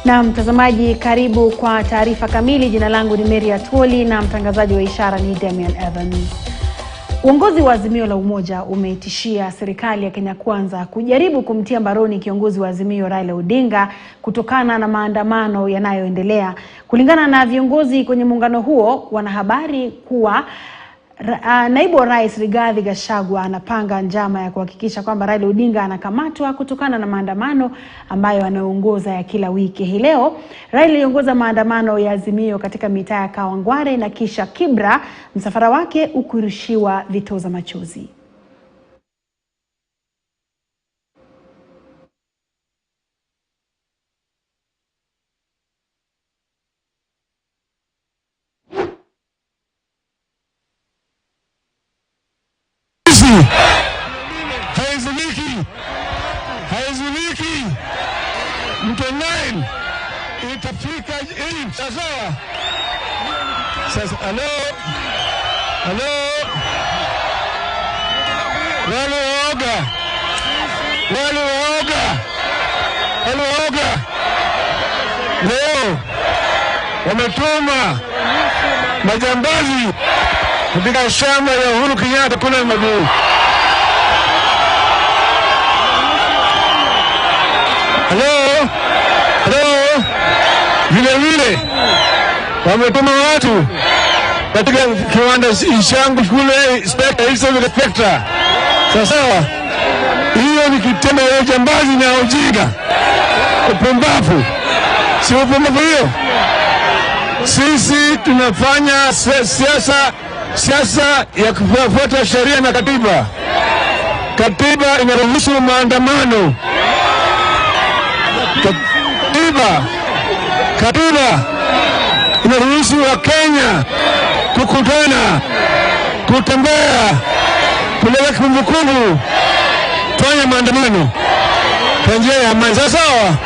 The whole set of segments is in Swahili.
Na mtazamaji, karibu kwa taarifa kamili. Jina langu ni Mary Atwoli na mtangazaji wa ishara ni Damian Evans. Uongozi wa Azimio la Umoja umeitishia serikali ya Kenya Kwanza kujaribu kumtia mbaroni kiongozi wa Azimio Raila Odinga kutokana na maandamano yanayoendelea. Kulingana na viongozi kwenye muungano huo, wanahabari kuwa naibu wa rais Rigathi Gachagua anapanga njama ya kuhakikisha kwamba Raila Odinga anakamatwa kutokana na maandamano ambayo anaongoza ya kila wiki. Hii leo Raila aliongoza maandamano ya Azimio katika mitaa ya Kawangware na kisha Kibra, msafara wake ukirushiwa vitoza machozi. Haizuliki mtu nine itafika hii sasa. Hello wale waoga leo wametuma majambazi katika shamba ya Uhuru Kenyatta kule Maguu. Hello, vile wametuma watu katika kiwanda Ishangu kule Spectra. Sasa hiyo ni kitendo cha jambazi na ujinga, upumbavu. Si upumbavu hiyo? Sisi tunafanya siasa ya kufuata sheria na katiba. Katiba inaruhusu maandamano. Katiba inaruhusu wa Kenya kukutana, kutembea, kuleta kumbukumbu, fanya maandamano kwa njia ya amani. Sawa.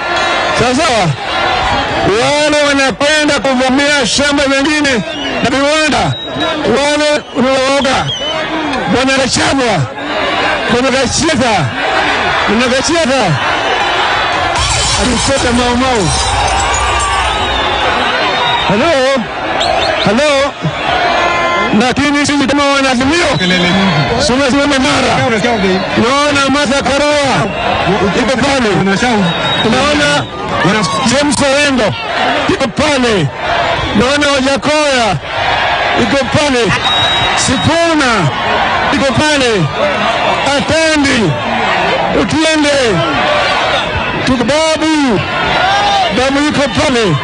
Wale wanapenda kuvamia shamba mengine na viwanda, wale unaoga wanarachagwa, wanagacheka alisema mau. Hello. Lakini sisi kama Wanazimio tumesimama mara. Naona Martha Karua iko pale. Tunaona James Orengo iko pale. Naona Wajakoya iko pale. Sifuna iko pale. Atendi Utiende Babu yuko pale.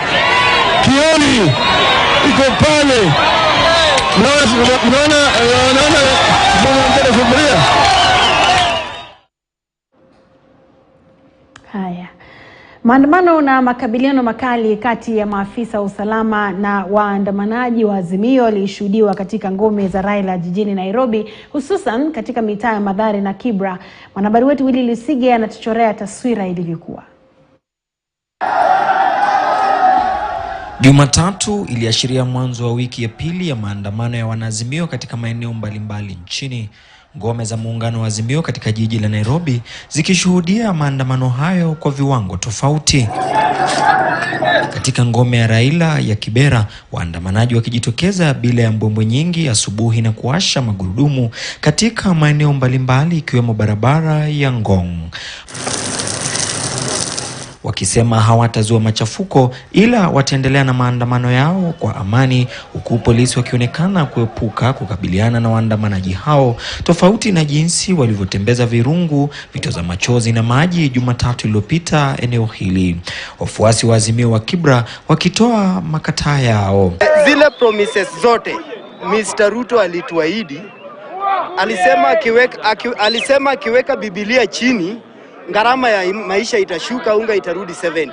Kioni yuko pale. Naona haya. Maandamano na makabiliano makali kati ya maafisa wa usalama na waandamanaji wa Azimio yalishuhudiwa katika ngome za Raila jijini Nairobi, hususan katika mitaa ya Mathare na Kibra. Mwanahabari wetu Willy Lusige anatuchorea taswira ilivyokuwa. Jumatatu iliashiria mwanzo wa wiki ya pili ya maandamano ya Wanazimio katika maeneo mbalimbali nchini. Ngome za muungano wa Azimio katika jiji la Nairobi zikishuhudia maandamano hayo kwa viwango tofauti. Katika ngome ya Raila ya Kibera, waandamanaji wakijitokeza bila ya mbwembwe nyingi asubuhi na kuasha magurudumu katika maeneo mbalimbali ikiwemo barabara ya Ngong, wakisema hawatazua machafuko ila wataendelea na maandamano yao kwa amani, huku polisi wakionekana kuepuka kukabiliana na waandamanaji hao, tofauti na jinsi walivyotembeza virungu, vitoza machozi na maji Jumatatu iliyopita eneo hili. Wafuasi wa Azimio wa Kibra wakitoa makataa yao. Zile promises zote Mr. Ruto alituahidi, alisema akiweka Biblia chini gharama ya maisha itashuka, unga itarudi 70.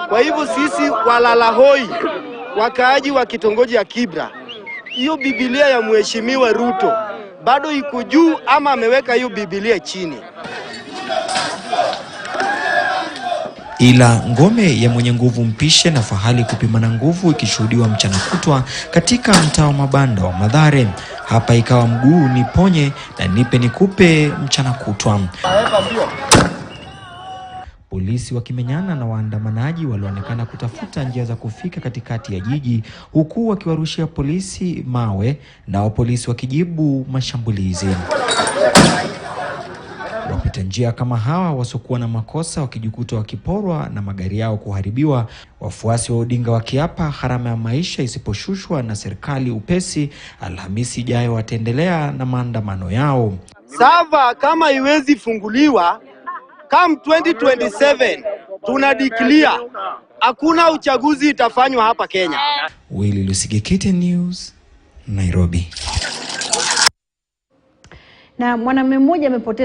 Kwa hivyo sisi walalahoi, wakaaji wa kitongoji ya Kibra, hiyo Biblia ya mheshimiwa Ruto bado iko juu ama ameweka hiyo Biblia chini? Ila ngome ya mwenye nguvu mpishe na fahali kupimana nguvu ikishuhudiwa mchana kutwa katika mtaa wa mabanda wa Mathare. Hapa ikawa mguu niponye na nipe nikupe mchana kutwa. polisi wakimenyana na waandamanaji walioonekana kutafuta njia za kufika katikati ya jiji, huku wakiwarushia polisi mawe na polisi wakijibu mashambulizi. Wapita njia kama hawa wasiokuwa na makosa wakijikuta wakiporwa na magari yao kuharibiwa, wafuasi wa Odinga wakiapa gharama ya maisha isiposhushwa na serikali upesi, Alhamisi ijayo wataendelea na maandamano yao. Sava kama iwezi funguliwa, come 2027 tunadeclare hakuna uchaguzi itafanywa hapa Kenya. Willy Lusige, KTN News, Nairobi. Na mwanamume mmoja amepoteza